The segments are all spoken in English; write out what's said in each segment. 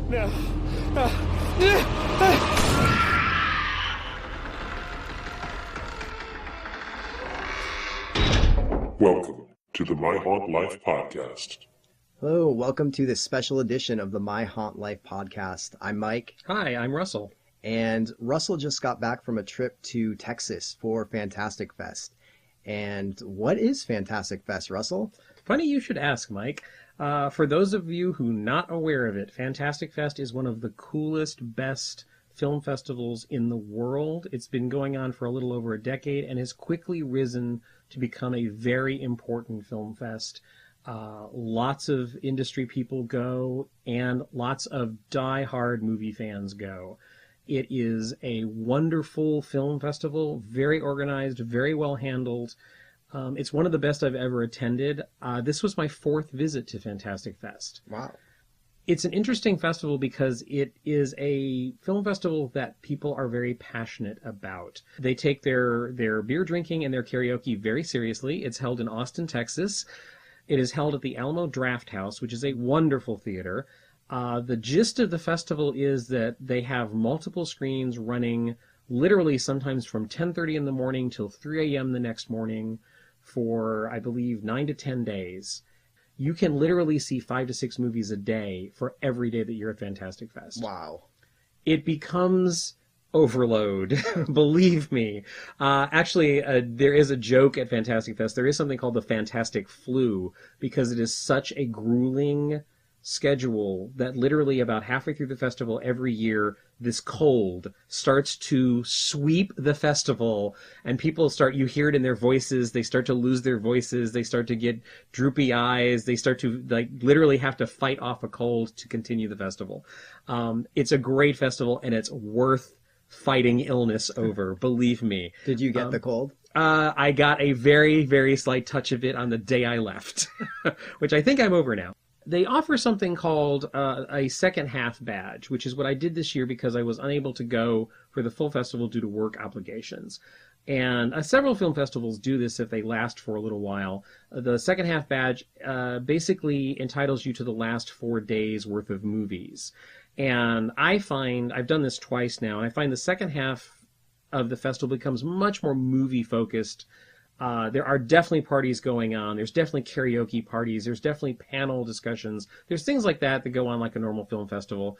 No. Welcome to the My Haunt Life podcast. Hello, welcome to this special edition of the My Haunt Life podcast. I'm Mike. Hi, I'm Russell. And Russell just got back from a trip to Texas for Fantastic Fest. And what is Fantastic Fest, Russell? Funny you should ask, Mike. For those of you who are not aware of it, Fantastic Fest is one of the coolest, best film festivals in the world. It's been going on for a little over a decade and has quickly risen to become a very important film fest. Lots of industry people go, and lots of die-hard movie fans go. It is a wonderful film festival, very organized, very well handled. It's one of the best I've ever attended. This was my fourth visit to Fantastic Fest. Wow. It's an interesting festival because it is a film festival that people are very passionate about. They take their beer drinking and their karaoke very seriously. It's held in Austin, Texas. It is held at the Alamo Drafthouse, which is a wonderful theater. The gist of the festival is that they have multiple screens running literally sometimes from 10:30 in the morning till 3 a.m. the next morning for, I believe, 9 to 10 days. You can literally see 5 to 6 movies a day for every day that you're at Fantastic Fest. Wow. It becomes overload, believe me. Actually, there is a joke at Fantastic Fest. There is something called the Fantastic Flu, because it is such a grueling schedule that literally about halfway through the festival every year, this cold starts to sweep the festival, and people start, you hear it in their voices, they start to lose their voices, they start to get droopy eyes, they start to literally have to fight off a cold to continue the festival. It's a great festival, and it's worth fighting illness over, believe me. Did you get the cold? I got a very, very slight touch of it on the day I left, which I think I'm over now. They offer something called a second half badge, which is what I did this year because I was unable to go for the full festival due to work obligations. And several film festivals do this if they last for a little while. The second half badge basically entitles you to the last 4 days worth of movies. And I find, I've done this twice now, and I find the second half of the festival becomes much more movie focused. There are definitely parties going on. There's definitely karaoke parties. There's definitely panel discussions. There's things like that go on like a normal film festival.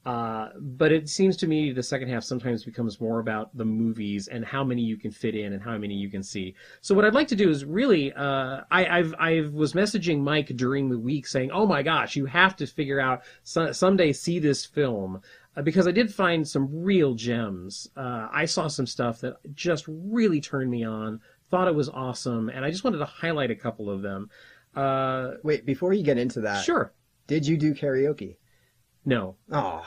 But it seems to me the second half sometimes becomes more about the movies and how many you can fit in and how many you can see. So what I'd like to do is really, I was messaging Mike during the week saying, oh my gosh, you have to figure out, someday see this film. Because I did find some real gems. I saw some stuff that just really turned me on, thought it was awesome, and I just wanted to highlight a couple of them. Wait, before you get into that. Sure. Did you do karaoke? No. Oh.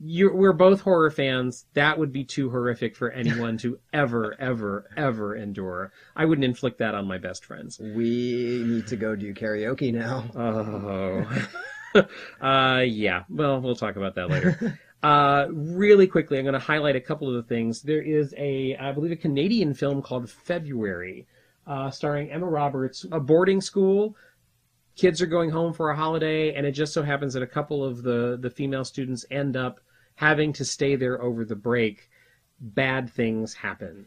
We're both horror fans. That would be too horrific for anyone to ever, ever, ever endure. I wouldn't inflict that on my best friends. We need to go do karaoke now. Oh. Yeah. Well, we'll talk about that later. Really quickly, I'm going to highlight a couple of the things. There is I believe, a Canadian film called Februari, starring Emma Roberts, a boarding school. Kids are going home for a holiday, and it just so happens that a couple of the female students end up having to stay there over the break. Bad things happen.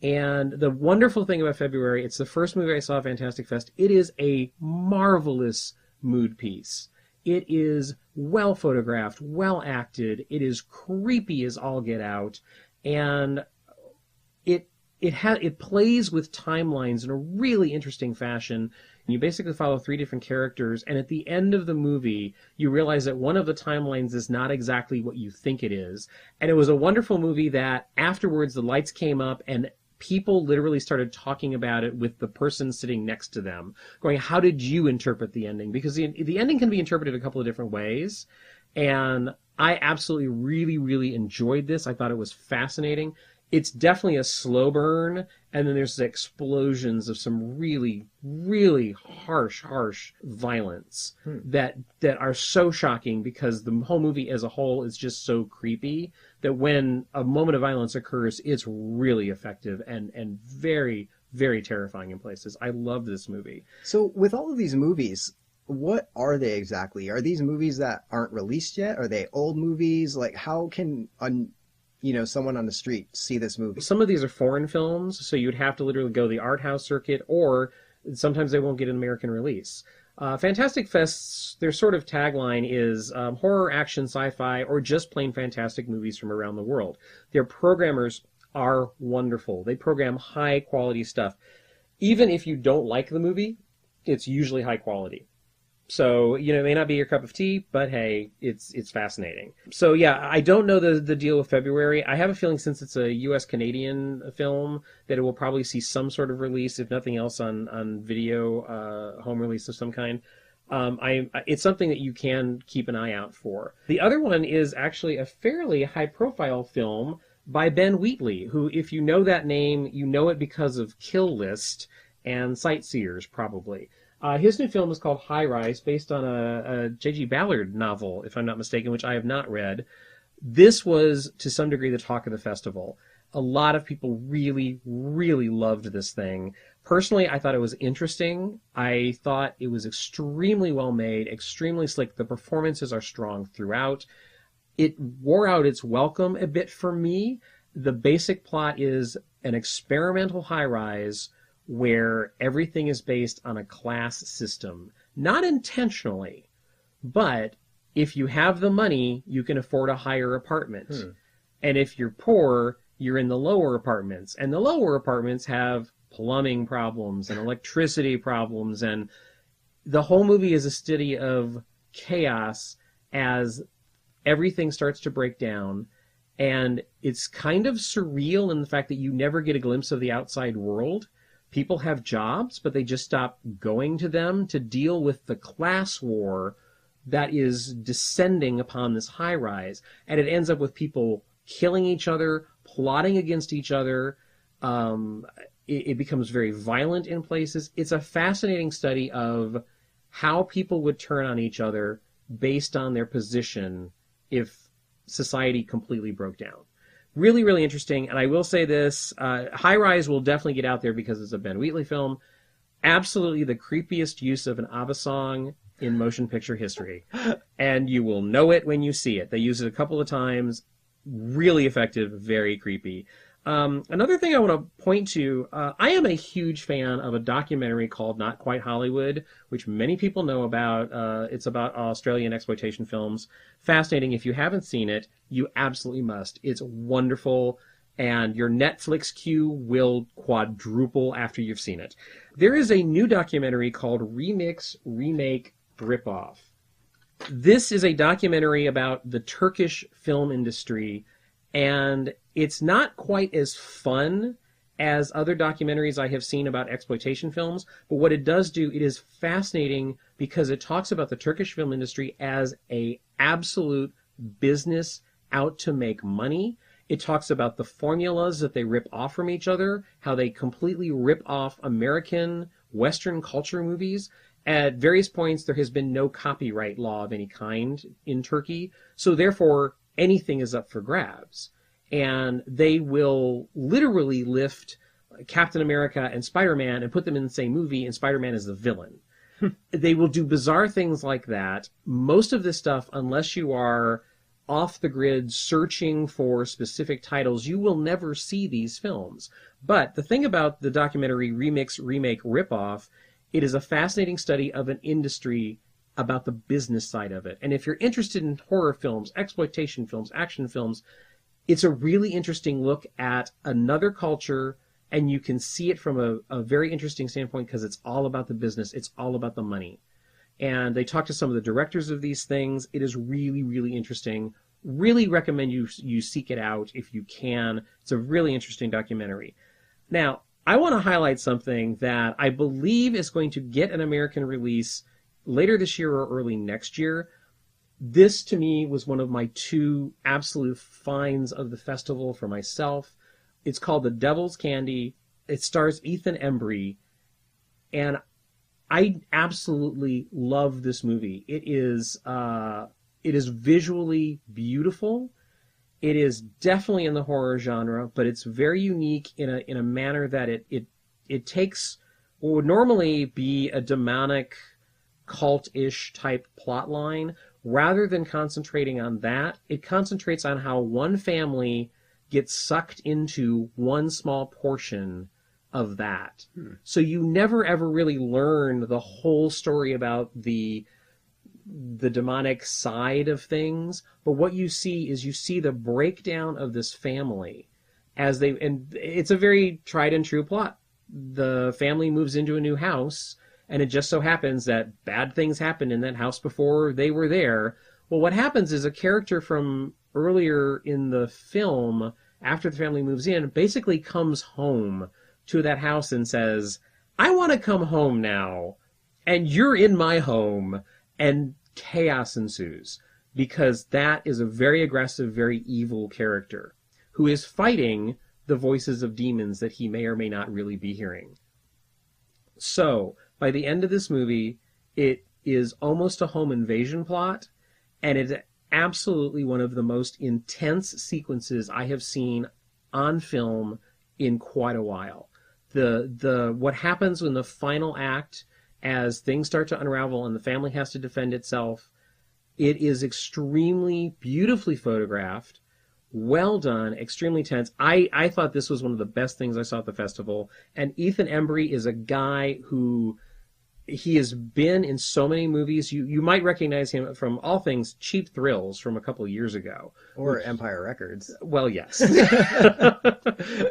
And the wonderful thing about Februari, it's the first movie I saw at Fantastic Fest. It is a marvelous mood piece. It is well photographed, well acted. It is creepy as all get out, and it plays with timelines in a really interesting fashion. And you basically follow 3 different characters, and at the end of the movie, you realize that one of the timelines is not exactly what you think it is. And it was a wonderful movie that afterwards the lights came up and people literally started talking about it with the person sitting next to them, going, how did you interpret the ending? Because the ending can be interpreted a couple of different ways. And I absolutely really, really enjoyed this. I thought it was fascinating. It's definitely a slow burn, and then there's the explosions of some really, really harsh violence that are so shocking because the whole movie as a whole is just so creepy that when a moment of violence occurs, it's really effective and very, very terrifying in places. I love this movie. So with all of these movies, what are they exactly? Are these movies that aren't released yet? Are they old movies? Like, how can someone on the street see this movie? Some of these are foreign films, so you'd have to literally go the art house circuit, or sometimes they won't get an American release. Fantastic Fest's, their sort of tagline is horror, action, sci-fi, or just plain fantastic movies from around the world. Their programmers are wonderful. They program high-quality stuff. Even if you don't like the movie, it's usually high quality. So, it may not be your cup of tea, but hey, it's fascinating. So yeah, I don't know the deal with Februari. I have a feeling since it's a US-Canadian film that it will probably see some sort of release, if nothing else on video, home release of some kind. It's something that you can keep an eye out for. The other one is actually a fairly high-profile film by Ben Wheatley, who, if you know that name, you know it because of Kill List and Sightseers, probably. His new film is called Highrise, based on a J.G. Ballard novel, if I'm not mistaken, which I have not read. This was, to some degree, the talk of the festival. A lot of people really, really loved this thing. Personally, I thought it was interesting. I thought it was extremely well made, extremely slick. The performances are strong throughout. It wore out its welcome a bit for me. The basic plot is an experimental high-rise where everything is based on a class system. Not intentionally, but if you have the money, you can afford a higher apartment. And if you're poor, you're in the lower apartments. And the lower apartments have plumbing problems and electricity problems. And the whole movie is a study of chaos as everything starts to break down. And it's kind of surreal in the fact that you never get a glimpse of the outside world. People have jobs, but they just stop going to them to deal with the class war that is descending upon this high rise. And it ends up with people killing each other, plotting against each other. It becomes very violent in places. It's a fascinating study of how people would turn on each other based on their position if society completely broke down. Really, really interesting. And I will say this, Highrise will definitely get out there because it's a Ben Wheatley film. Absolutely the creepiest use of an ABBA song in motion picture history. And you will know it when you see it. They use it a couple of times. Really effective, very creepy. Another thing I want to point to, I am a huge fan of a documentary called Not Quite Hollywood, which many people know about. It's about Australian exploitation films. Fascinating. If you haven't seen it, you absolutely must. It's wonderful, and your Netflix queue will quadruple after you've seen it. There is a new documentary called Remake, Ripoff. This is a documentary about the Turkish film industry, and it's not quite as fun as other documentaries I have seen about exploitation films, but what it does do, it is fascinating because it talks about the Turkish film industry as a absolute business out to make money. It talks about the formulas that they rip off from each other, how they completely rip off American Western culture movies. At various points, there has been no copyright law of any kind in Turkey, so therefore anything is up for grabs. And they will literally lift Captain America and Spider-Man and put them in the same movie, and Spider-Man is the villain. They will do bizarre things like that. Most of this stuff, unless you are off the grid searching for specific titles, you will never see these films. But the thing about the documentary Remake, Ripoff, it is a fascinating study of an industry about the business side of it. And if you're interested in horror films, exploitation films, action films, it's a really interesting look at another culture, and you can see it from a very interesting standpoint because it's all about the business. It's all about the money. And they talk to some of the directors of these things. It is really, really interesting. Really recommend you seek it out if you can. It's a really interesting documentary. Now, I want to highlight something that I believe is going to get an American release later this year or early next year. This, to me, was one of my two absolute finds of the festival for myself. It's called The Devil's Candy. It stars Ethan Embry, and I absolutely love this movie. It is visually beautiful. It is definitely in the horror genre, but it's very unique in a manner that it takes what would normally be a demonic cult-ish type plot line. Rather than concentrating on that, it concentrates on how one family gets sucked into one small portion of that. So you never ever really learn the whole story about the demonic side of things, but what you see is you see the breakdown of this family as they, and it's a very tried and true plot. The family moves into a new house, and it just so happens that bad things happened in that house before they were there. Well, what happens is a character from earlier in the film, after the family moves in, basically comes home to that house and says, I want to come home now, and you're in my home, and chaos ensues, because that is a very aggressive, very evil character who is fighting the voices of demons that he may or may not really be hearing. So, by the end of this movie, it is almost a home invasion plot, and it's absolutely one of the most intense sequences I have seen on film in quite a while. What happens in the final act, as things start to unravel and the family has to defend itself, it is extremely beautifully photographed, well done, extremely tense. I thought this was one of the best things I saw at the festival, and Ethan Embry is a guy who, he has been in so many movies. You might recognize him from all things Cheap Thrills from a couple of years ago. Or Empire Records. Well, yes.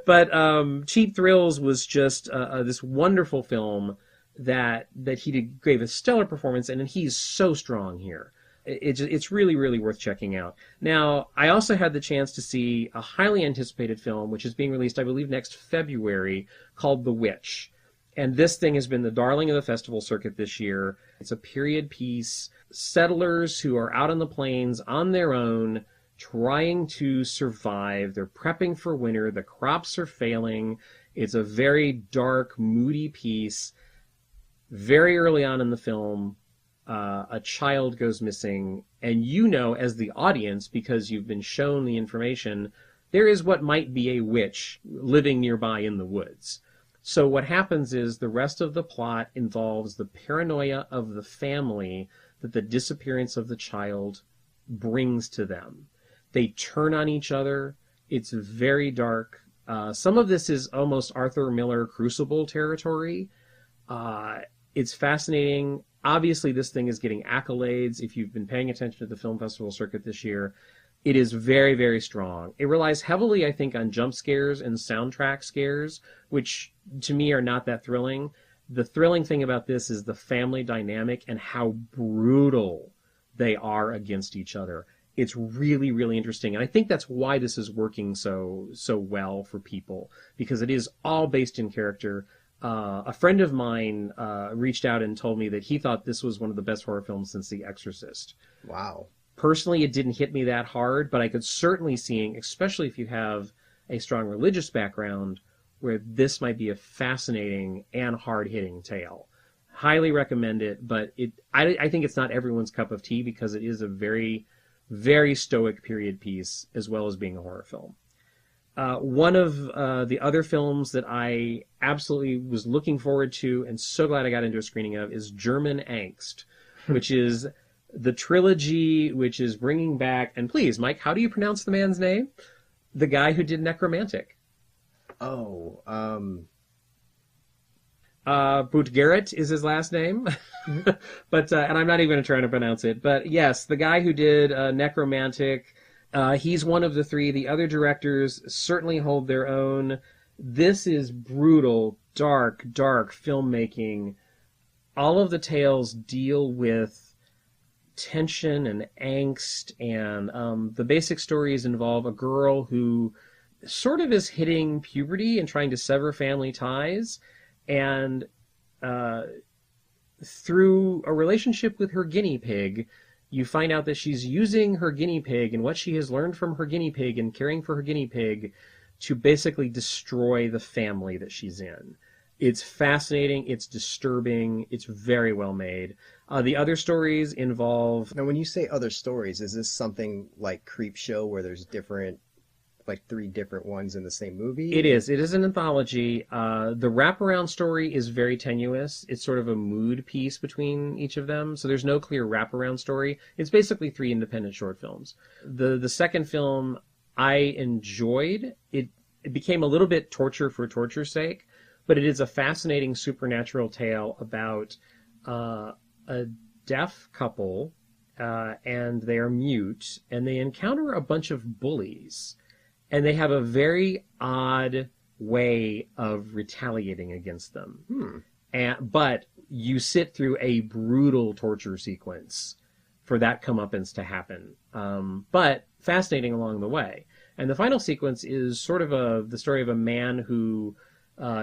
But Cheap Thrills was just this wonderful film that gave a stellar performance, and he's so strong here. It's really, really worth checking out. Now, I also had the chance to see a highly anticipated film, which is being released, I believe, next February, called The Witch. And this thing has been the darling of the festival circuit this year. It's a period piece. Settlers who are out on the plains on their own, trying to survive. They're prepping for winter. The crops are failing. It's a very dark, moody piece. Very early on in the film, a child goes missing, and you know, as the audience, because you've been shown the information, there is what might be a witch living nearby in the woods. So what happens is the rest of the plot involves the paranoia of the family that the disappearance of the child brings to them. They turn on each other. It's very dark. Some of this is almost Arthur Miller Crucible territory. It's fascinating. Obviously, this thing is getting accolades. If you've been paying attention to the film festival circuit this year, it is very, very strong. It relies heavily, I think, on jump scares and soundtrack scares, which to me are not that thrilling. The thrilling thing about this is the family dynamic and how brutal they are against each other. It's really, really interesting. And I think that's why this is working so well for people, because it is all based in character. A friend of mine reached out and told me that he thought this was one of the best horror films since The Exorcist. Wow. Personally, it didn't hit me that hard, but I could certainly see, especially if you have a strong religious background, where this might be a fascinating and hard-hitting tale. Highly recommend it, but I think it's not everyone's cup of tea, because it is a very, very stoic period piece, as well as being a horror film. One of the other films that I absolutely was looking forward to and so glad I got into a screening of is German Angst, which is the trilogy which is bringing back, and please, Mike, how do you pronounce the man's name? The guy who did Necromantic. Oh, Bootgerrit is his last name. But and I'm not even trying to pronounce it. But yes, the guy who did Necromantic, he's one of the three. The other directors certainly hold their own. This is brutal, dark filmmaking. All of the tales deal with tension and angst, and the basic stories involve a girl who sort of is hitting puberty and trying to sever family ties, and through a relationship with her guinea pig, you find out that she's using her guinea pig and what she has learned from her guinea pig and caring for her guinea pig to basically destroy the family that she's in. It's fascinating, it's disturbing, it's very well made. The other stories involve... Now, when you say other stories, is this something like Creepshow, where there's different like 3 different ones in the same movie? It is. It is an anthology. The wraparound story is very tenuous. It's sort of a mood piece between each of them, so there's no clear wraparound story. It's basically 3 independent short films. The second film I enjoyed. It became a little bit torture for torture's sake, but it is a fascinating supernatural tale about a deaf couple, and they are mute, and they encounter a bunch of bullies. And they have a very odd way of retaliating against them. But you sit through a brutal torture sequence for that comeuppance to happen. But fascinating along the way. And the final sequence is sort of the story of a man who,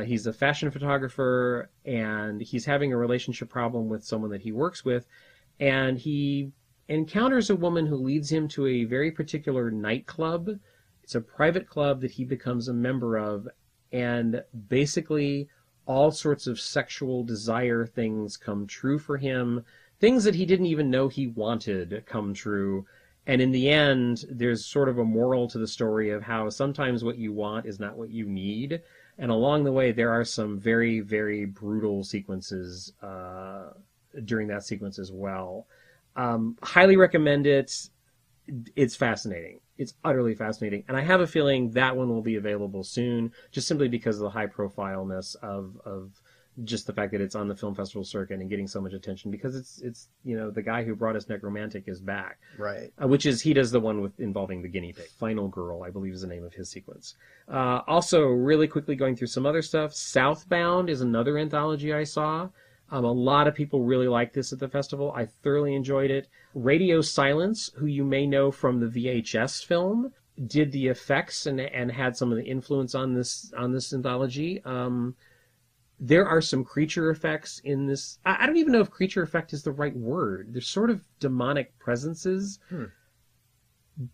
he's a fashion photographer, and he's having a relationship problem with someone that he works with. And he encounters a woman who leads him to a very particular nightclub. It's a private club that he becomes a member of, and basically all sorts of sexual desire things come true for him. Things that he didn't even know he wanted come true. And in the end, there's sort of a moral to the story of how sometimes what you want is not what you need. And along the way, there are some very, very brutal sequences during that sequence as well. Highly recommend it. It's fascinating. It's utterly fascinating. And I have a feeling that one will be available soon, just simply because of the high profileness of just the fact that it's on the film festival circuit and getting so much attention, because it's the guy who brought us Necromantic is back. Right. He does the one involving the guinea pig. Final Girl, I believe, is the name of his sequence. Also, really quickly going through some other stuff, Southbound is another anthology I saw. A lot of people really liked this at the festival. I thoroughly enjoyed it. Radio Silence, who you may know from the VHS film, did the effects and had some of the influence on this anthology. There are some creature effects in this. I don't even know if creature effect is the right word. They're sort of demonic presences.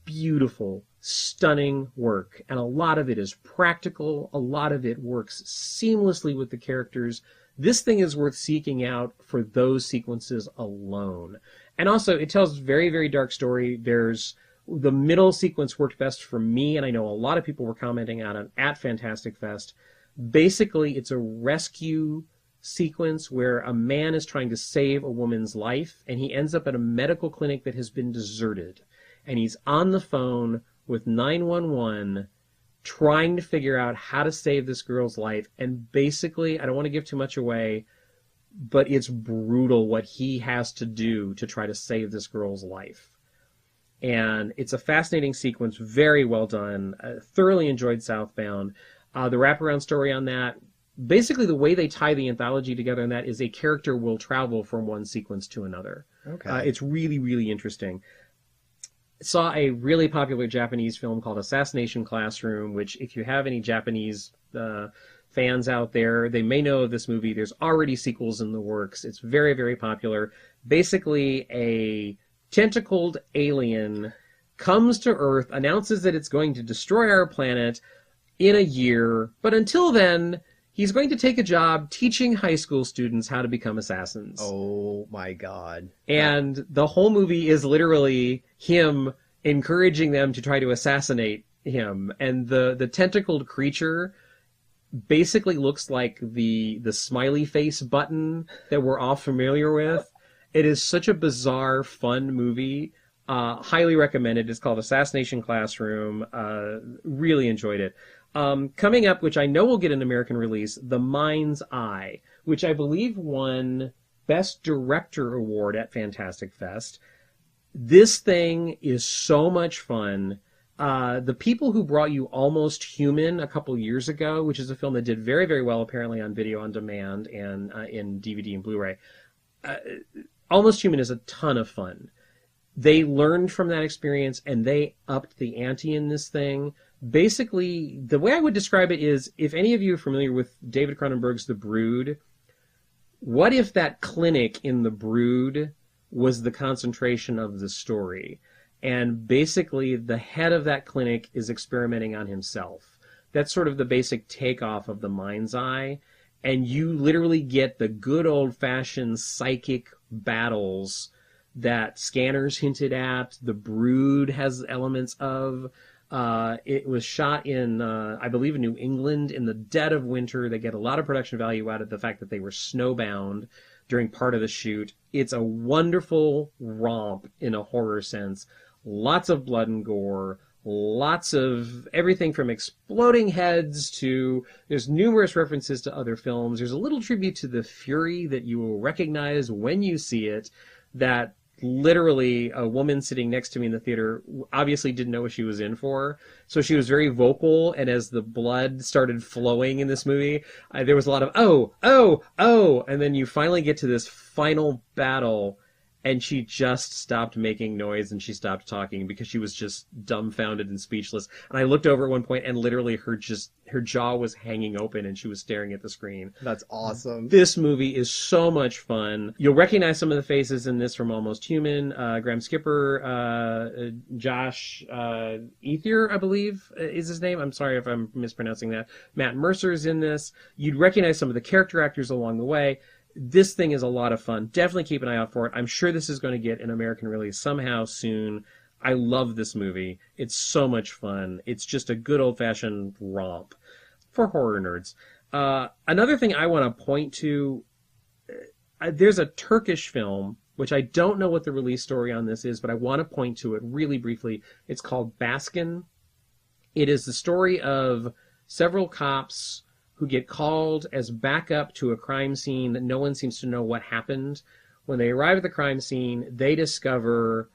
Beautiful, stunning work. And a lot of it is practical. A lot of it works seamlessly with the characters. This thing is worth seeking out for those sequences alone. And also, it tells a very, very dark story. There's the middle sequence worked best for me, and I know a lot of people were commenting on it at Fantastic Fest. Basically, it's a rescue sequence where a man is trying to save a woman's life, and he ends up at a medical clinic that has been deserted. And he's on the phone with 911 trying to figure out how to save this girl's life. And basically, I don't want to give too much away, but it's brutal what he has to do to try to save this girl's life. And it's a fascinating sequence, very well done. I thoroughly enjoyed Southbound. The wraparound story on that, basically the way they tie the anthology together in that is a character will travel from one sequence to another. Okay. It's really, really interesting. Saw a really popular Japanese film called Assassination Classroom, which if you have any Japanese fans out there, they may know of this movie. There's already sequels in the works. It's very, very popular. Basically, a tentacled alien comes to Earth, announces that it's going to destroy our planet in a year, but until then, he's going to take a job teaching high school students how to become assassins. Oh my God. And the whole movie is literally him encouraging them to try to assassinate him. And the tentacled creature basically looks like the smiley face button that we're all familiar with. It is such a bizarre, fun movie. Highly recommended. It's called Assassination Classroom. Really enjoyed it. Coming up, which I know will get an American release, The Mind's Eye, which I believe won Best Director Award at Fantastic Fest. This thing is so much fun. The people who brought you Almost Human a couple years ago, which is a film that did very, very well apparently on video on demand and in DVD and Blu-ray, Almost Human is a ton of fun. They learned from that experience and they upped the ante in this thing. Basically, the way I would describe it is, if any of you are familiar with David Cronenberg's The Brood, what if that clinic in The Brood was the concentration of the story? And basically, the head of that clinic is experimenting on himself. That's sort of the basic takeoff of The Mind's Eye. And you literally get the good old-fashioned psychic battles that Scanners hinted at, The Brood has elements of. It was shot in, I believe, in New England in the dead of winter. They get a lot of production value out of the fact that they were snowbound during part of the shoot. It's a wonderful romp in a horror sense. Lots of blood and gore. Lots of everything from exploding heads to there's numerous references to other films. There's a little tribute to The Fury that you will recognize when you see it, that literally a woman sitting next to me in the theater obviously didn't know what she was in for. So she was very vocal, and as the blood started flowing in this movie, there was a lot of, oh, oh, oh, and then you finally get to this final battle, and she just stopped making noise and she stopped talking because she was just dumbfounded and speechless. And I looked over at one point and literally her jaw was hanging open and she was staring at the screen. That's awesome. This movie is so much fun. You'll recognize some of the faces in this from Almost Human. Graham Skipper, Josh Ethier, I believe is his name. I'm sorry if I'm mispronouncing that. Matt Mercer's in this. You'd recognize some of the character actors along the way. This thing is a lot of fun. Definitely keep an eye out for it. I'm sure this is going to get an American release somehow soon. I love this movie. It's so much fun. It's just a good old-fashioned romp for horror nerds. Another thing I want to point to, there's a Turkish film, which I don't know what the release story on this is, but I want to point to it really briefly. It's called Baskin. It is the story of several cops who get called as backup to a crime scene that no one seems to know what happened. When they arrive at the crime scene, they discover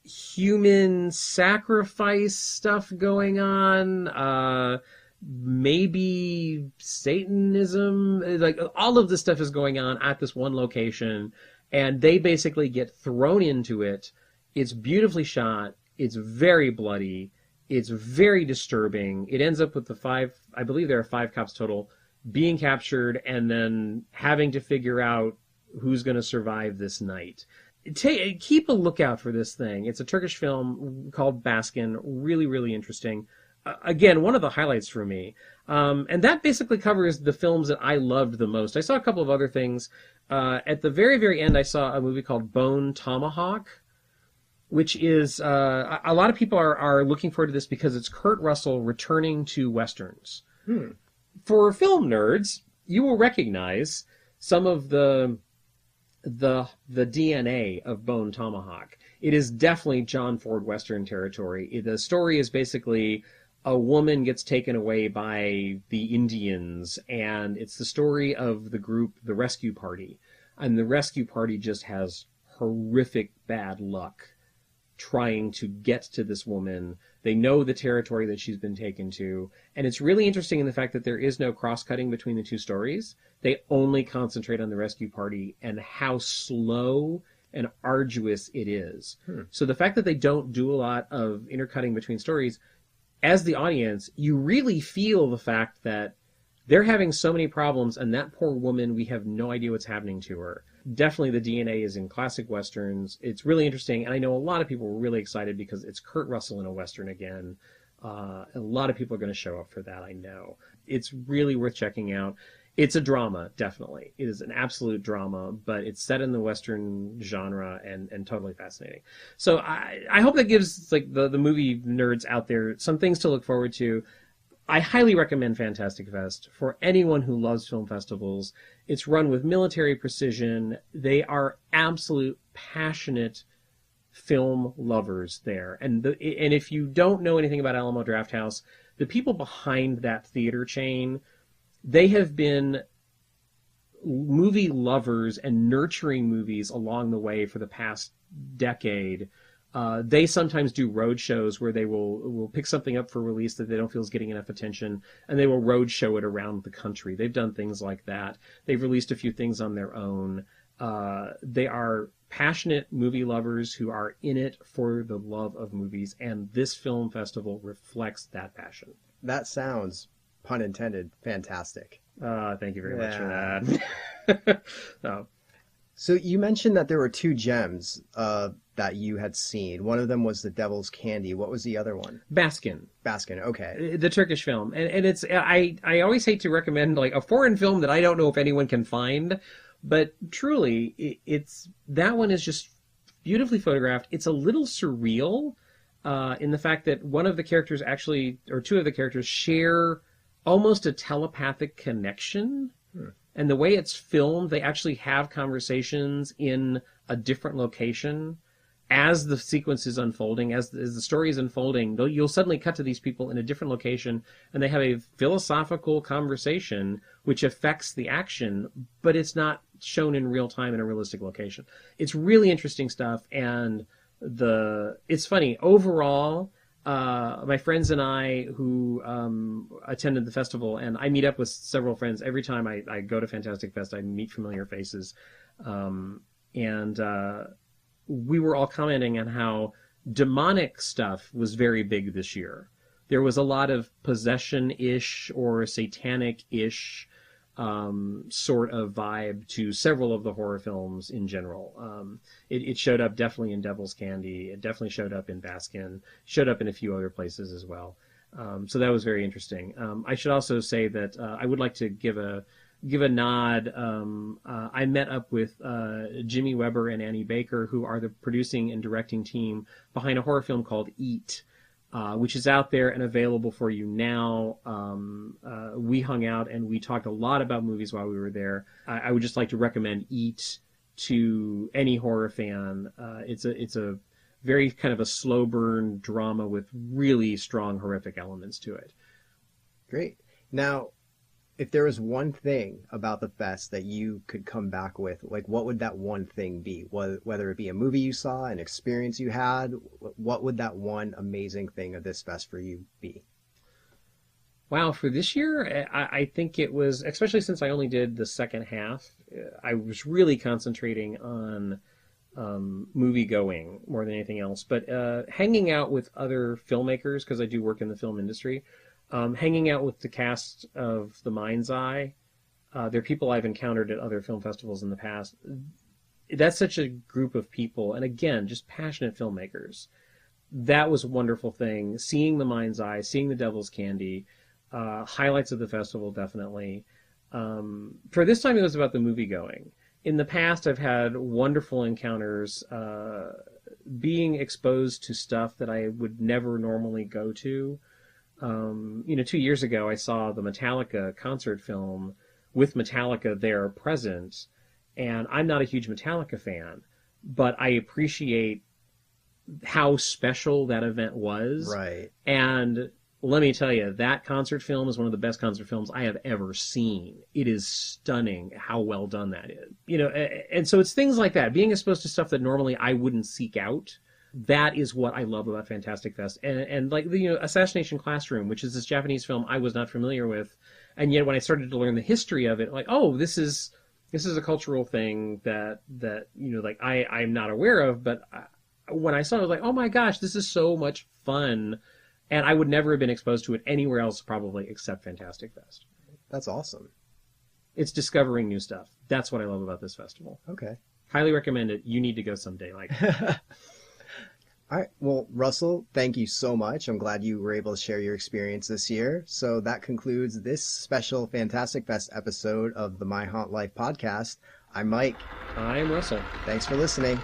human sacrifice stuff going on, maybe Satanism, like all of this stuff is going on at this one location, and they basically get thrown into it. It's beautifully shot. It's very bloody. It's very disturbing. It ends up with I believe there are 5 cops total, being captured and then having to figure out who's going to survive this night. Keep a lookout for this thing. It's a Turkish film called Baskin. Really, really interesting. Again, one of the highlights for me. And that basically covers the films that I loved the most. I saw a couple of other things. At the very, very end, I saw a movie called Bone Tomahawk, which is, a lot of people are looking forward to this because it's Kurt Russell returning to Westerns. For film nerds, you will recognize some of the DNA of Bone Tomahawk. It is definitely John Ford Western territory. The story is basically a woman gets taken away by the Indians, and it's the story of the group, the Rescue Party. And the Rescue Party just has horrific bad luck trying to get to this woman. They know the territory that she's been taken to. And it's really interesting in the fact that there is no cross-cutting between the two stories. They only concentrate on the Rescue Party and how slow and arduous it is. So the fact that they don't do a lot of intercutting between stories, as the audience, you really feel the fact that they're having so many problems, and that poor woman, we have no idea what's happening to her. Definitely the DNA is in classic Westerns. It's really interesting, and I know a lot of people were really excited because it's Kurt Russell in a Western again. A lot of people are going to show up for that, I know. It's really worth checking out. It's a drama, definitely. It is an absolute drama, but it's set in the Western genre and totally fascinating. So I hope that gives like the movie nerds out there some things to look forward to. I highly recommend Fantastic Fest for anyone who loves film festivals. It's run with military precision. They are absolute passionate film lovers there. And if you don't know anything about Alamo Drafthouse, the people behind that theater chain, they have been movie lovers and nurturing movies along the way for the past decade. They sometimes do road shows where they will pick something up for release that they don't feel is getting enough attention, and they will road show it around the country. They've done things like that. They've released a few things on their own. They are passionate movie lovers who are in it for the love of movies, and this film festival reflects that passion. That sounds, pun intended, fantastic. Thank you very much for that. So you mentioned that there were 2 gems that you had seen. One of them was The Devil's Candy. What was the other one? Baskin, okay. the Turkish film. And it's I always hate to recommend like a foreign film that I don't know if anyone can find, but truly, it's that one is just beautifully photographed. It's a little surreal. in the fact that one of the characters actually, or two of the characters, share almost a telepathic connection. And the way it's filmed, they actually have conversations in a different location as the sequence is unfolding, as the story is unfolding. You'll suddenly cut to these people in a different location, and they have a philosophical conversation which affects the action, but it's not shown in real time in a realistic location. It's really interesting stuff, and it's funny. Overall, my friends and I who attended the festival, and I meet up with several friends every time I go to Fantastic Fest. I meet familiar faces, and we were all commenting on how demonic stuff was very big this year. There was a lot of possession-ish or satanic-ish sort of vibe to several of the horror films in general. It showed up definitely in Devil's Candy. It definitely showed up in Baskin. Showed up in a few other places as well. So that was very interesting. I should also say that I would like to give a nod. I met up with Jimmy Weber and Annie Baker, who are the producing and directing team behind a horror film called Eat, which is out there and available for you now. We hung out and we talked a lot about movies while we were there. I would just like to recommend Eat to any horror fan. It's a very kind of a slow burn drama with really strong horrific elements to it. Great. Now, if there was one thing about the fest that you could come back with, like what would that one thing be? Whether it be a movie you saw, an experience you had, what would that one amazing thing of this fest for you be? Wow, for this year, I think it was, especially since I only did the second half, I was really concentrating on movie going more than anything else. But hanging out with other filmmakers, because I do work in the film industry, hanging out with the cast of The Mind's Eye. They're people I've encountered at other film festivals in the past. That's such a group of people, and again, just passionate filmmakers. That was a wonderful thing. Seeing The Mind's Eye, seeing The Devil's Candy, highlights of the festival, definitely. For this time, it was about the movie going. In the past, I've had wonderful encounters being exposed to stuff that I would never normally go to. 2 years ago, I saw the Metallica concert film with Metallica there present, and I'm not a huge Metallica fan, but I appreciate how special that event was. Right. And let me tell you, that concert film is one of the best concert films I have ever seen. It is stunning how well done that is. And so it's things like that, being exposed to stuff that normally I wouldn't seek out. That is what I love about Fantastic Fest. And like Assassination Classroom, which is this Japanese film I was not familiar with, and yet when I started to learn the history of it, like, oh, this is a cultural thing that like I'm not aware of, but when I saw it, I was like, oh my gosh, this is so much fun, and I would never have been exposed to it anywhere else probably except Fantastic Fest. That's awesome. It's discovering new stuff. That's what I love about this festival. Okay. Highly recommend it. You need to go someday. All right. Well, Russell, thank you so much. I'm glad you were able to share your experience this year. So that concludes this special Fantastic Fest episode of the My Haunt Life podcast. I'm Mike. I'm Russell. Thanks for listening.